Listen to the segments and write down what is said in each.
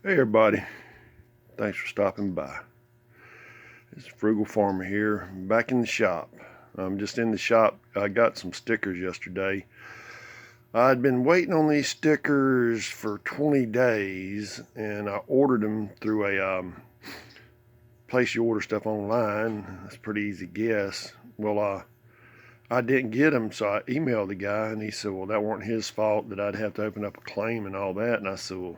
Hey everybody, thanks for stopping by. It's Frugal Farmer here, back in the shop. I'm just in the shop. I got some stickers yesterday. I'd been waiting on these stickers for 20 days, and I ordered them through a place you order stuff online. That's a pretty easy guess. Well, I didn't get them, so I emailed the guy, and he said, well, that weren't his fault, that I'd have to open up a claim and all that. And I said, well,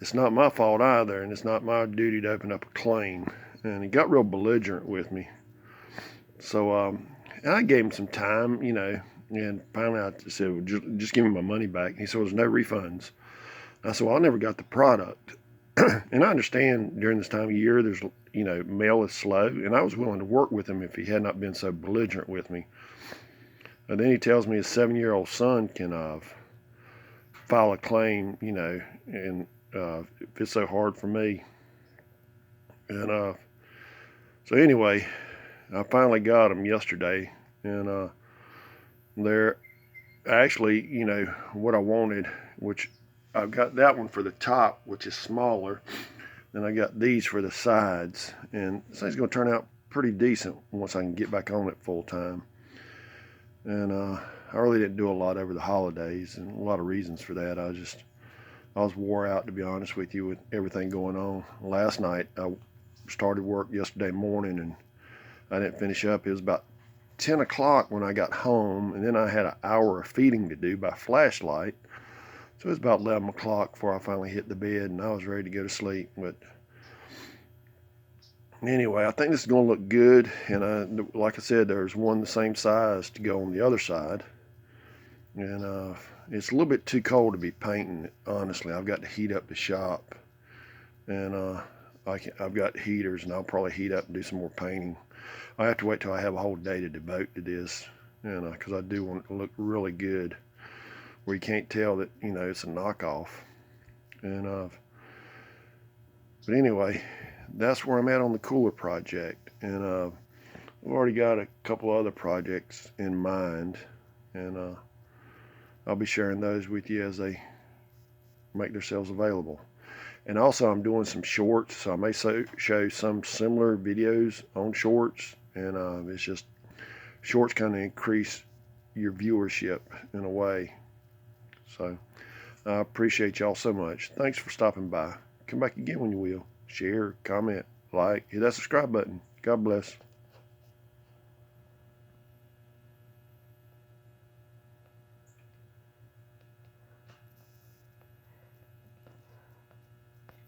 it's not my fault either, and it's not my duty to open up a claim. And he got real belligerent with me. So and I gave him some time, and finally I said, well, just give me my money back. He said, there's no refunds. I said, well, I never got the product. And I understand during this time of year, there's, mail is slow, and I was willing to work with him if he had not been so belligerent with me. And then he tells me his 7-year-old son can file a claim, and if it's so hard for me. And so anyway, I finally got them yesterday, and they're actually, what I wanted, which I've got that one for the top, which is smaller, and I got these for the sides, and this thing's going to turn out pretty decent once I can get back on it full time. And I really didn't do a lot over the holidays, and a lot of reasons for that. I was wore out, to be honest with you, with everything going on. Last night, I started work yesterday morning, and I didn't finish up. It was about 10 o'clock when I got home, and then I had an hour of feeding to do by flashlight. So it was about 11 o'clock before I finally hit the bed, and I was ready to go to sleep. But anyway, I think this is going to look good, and like I said, there's one the same size to go on the other side. And it's a little bit too cold to be painting it, honestly. I've got to heat up the shop, and I've got heaters, and I'll probably heat up and do some more painting. I have to wait till I have a whole day to devote to this, because I do want it to look really good, where you can't tell that it's a knockoff. And but anyway, that's where I'm at on the cooler project, and I've already got a couple other projects in mind, and I'll be sharing those with you as they make themselves available. And also, I'm doing some shorts, so I may show some similar videos on shorts. And it's just, shorts kind of increase your viewership in a way. So I appreciate y'all so much. Thanks for stopping by. Come back again when you will. Share, comment, like, hit that subscribe button. God bless.